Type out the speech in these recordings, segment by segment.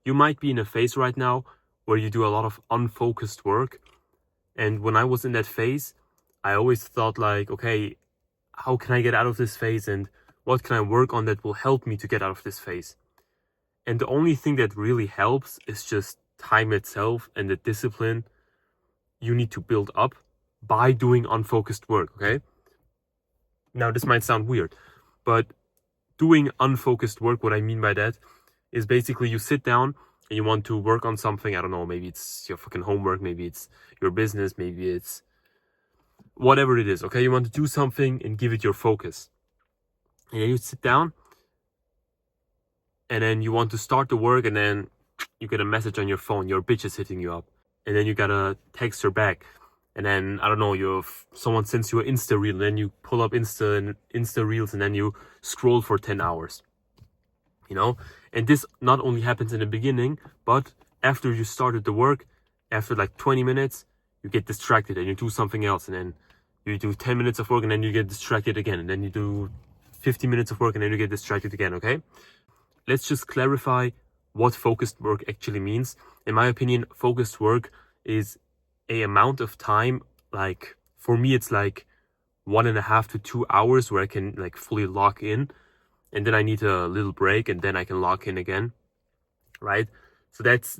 you might be in a phase right now where you do a lot of unfocused work. And when I was in that phase, I always thought like, okay, how can I get out of this phase and what can I work on that will help me to get out of this phase? And the only thing that really helps is just time itself and the discipline you need to build up by doing unfocused work, okay? Now, this might sound weird, but doing unfocused work, what I mean by that is basically you sit down and you want to work on something. I don't know, maybe it's your fucking homework, maybe it's your business, maybe it's whatever it is, okay? You want to do something and give it your focus. And then you sit down and then you want to start the work and then you get a message on your phone, your bitch is hitting you up. And then you gotta text her back. And then, I don't know, someone sends you an Insta reel, and then you pull up Insta reels and then you scroll for 10 hours. You know? And this not only happens in the beginning, but after you started the work, after like 20 minutes, you get distracted and you do something else. And then you do 10 minutes of work and then you get distracted again. And then you do 50 minutes of work and then you get distracted again, okay? Let's just clarify what focused work actually means. In my opinion, focused work is a amount of time, like for me it's like 1.5 to 2 hours where I can like fully lock in, and then I need a little break and then I can lock in again, right? So let's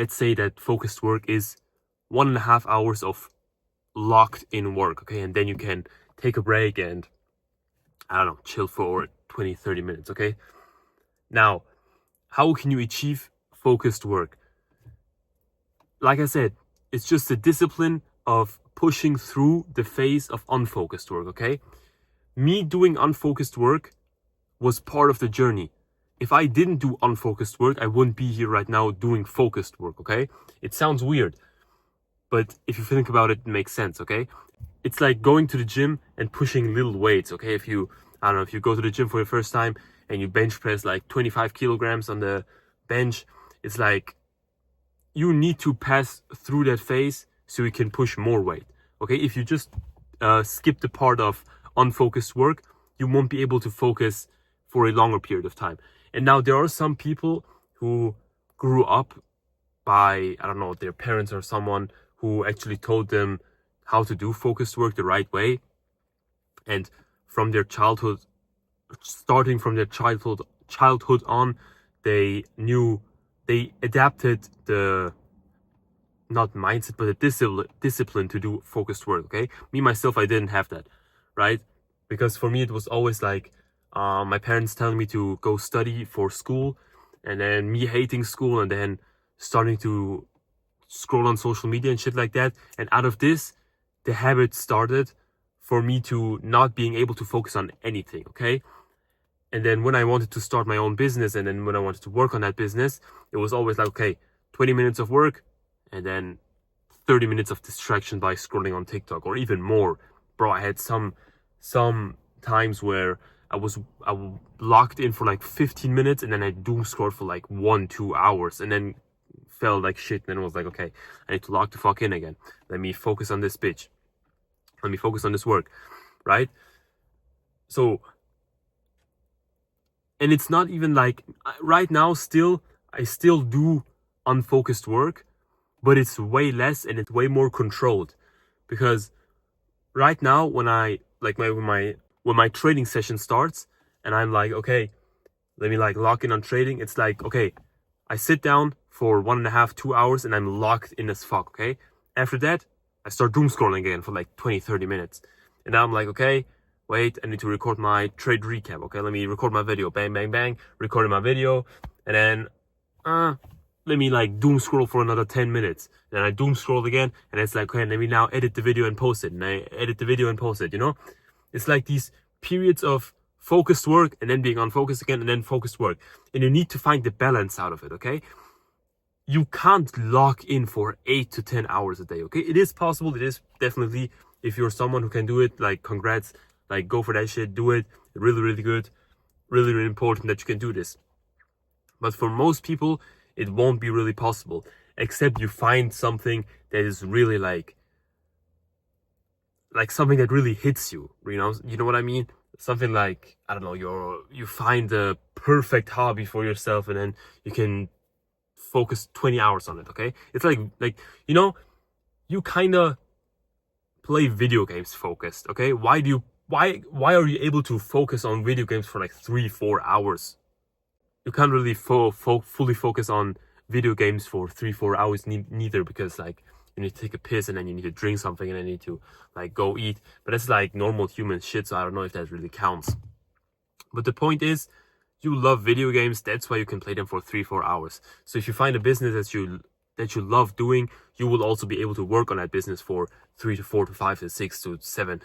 say that focused work is 1.5 hours of locked in work, okay? And then you can take a break and, I don't know, chill for 20-30 minutes, okay? Now, how can you achieve focused work? Like I said, it's just the discipline of pushing through the phase of unfocused work, okay? Me doing unfocused work was part of the journey. If I didn't do unfocused work, I wouldn't be here right now doing focused work, okay? It sounds weird, but if you think about it, it makes sense, okay? It's like going to the gym and pushing little weights, okay? If you go to the gym for the first time and you bench press like 25 kilograms on the bench, it's like you need to pass through that phase so you can push more weight, okay? If you just skip the part of unfocused work, you won't be able to focus for a longer period of time. And now there are some people who grew up by, I don't know, their parents or someone who actually told them how to do focused work the right way. And from their childhood, starting from their childhood on, they adapted the, not mindset, but the discipline to do focused work, okay? Me, myself, I didn't have that, right? Because for me, it was always like, my parents telling me to go study for school, and then me hating school, and then starting to scroll on social media and shit like that. And out of this, the habit started for me to not being able to focus on anything, okay? And then when I wanted to start my own business, and then when I wanted to work on that business, it was always like, okay, 20 minutes of work, and then 30 minutes of distraction by scrolling on TikTok, or even more. Bro, I had some times where I was locked in for like 15 minutes, and then I doom scrolled for like 1-2 hours, and then felt like shit. And then I was like, okay, I need to lock the fuck in again. Let me focus on this bitch. Let me focus on this work, right? So, and it's not even like, right now I still do unfocused work, but it's way less and it's way more controlled. Because right now when my trading session starts and I'm like, okay, let me like lock in on trading, it's like, okay, I sit down for 1.5-2 hours and I'm locked in as fuck, okay? After that, I start doom scrolling again for like 20-30 minutes. And now I'm like, okay, wait, I need to record my trade recap. Okay, let me record my video. Bang, bang, bang. Recording my video. And then, let me like doom scroll for another 10 minutes. Then I doom scroll again. And it's like, okay, let me now edit the video and post it. And I edit the video and post it, you know? It's like these periods of focused work and then being unfocused again and then focused work. And you need to find the balance out of it, okay? You can't lock in for 8 to 10 hours a day, okay? It is possible. It is definitely, if you're someone who can do it, like, congrats. Like, go for that shit, do it. Really, really good. Really, really important that you can do this. But for most people, it won't be really possible. Except you find something that is really like something that really hits you. You know what I mean? something like, I don't know, you find the perfect hobby for yourself, and then you can focus 20 hours on it. Okay, it's like you kind of play video games focused. Okay, why are you able to focus on video games for like 3-4 hours? You can't really fully focus on video games for 3-4 hours neither, because like you need to take a piss, and then you need to drink something, and then you need to like go eat. But that's like normal human shit, so I don't know if that really counts. But the point is, you love video games, that's why you can play them for 3-4 hours. So if you find a business that you love doing, you will also be able to work on that business for 3 to 4 to 5 to 6 to 7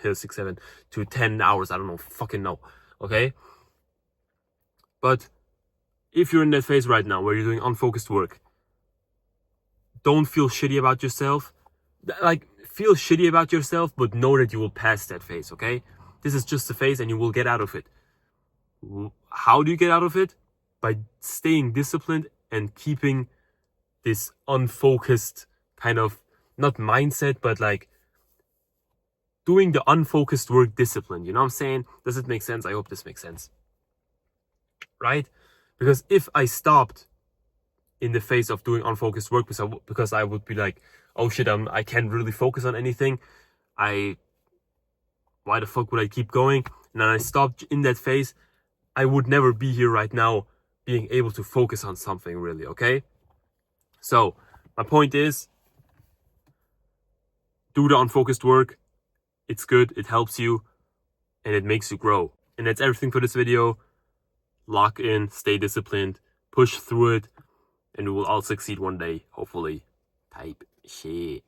to 10 hours. I don't know, fucking know. Okay? But if you're in that phase right now where you're doing unfocused work, don't feel shitty about yourself. Like, feel shitty about yourself, but know that you will pass that phase, okay? This is just a phase, and you will get out of it. How do you get out of it? By staying disciplined and keeping this unfocused kind of, not mindset, but like doing the unfocused work discipline. You know what I'm saying? Does it make sense? I hope this makes sense. Right? Because if I stopped in the phase of doing unfocused work because I would be like, oh shit, I can't really focus on anything. Why the fuck would I keep going? And then I stopped in that phase, I would never be here right now being able to focus on something really, okay? So, my point is, do the unfocused work. It's good, it helps you, and it makes you grow. And that's everything for this video. Lock in, stay disciplined, push through it, and we will all succeed one day, hopefully. Type shit.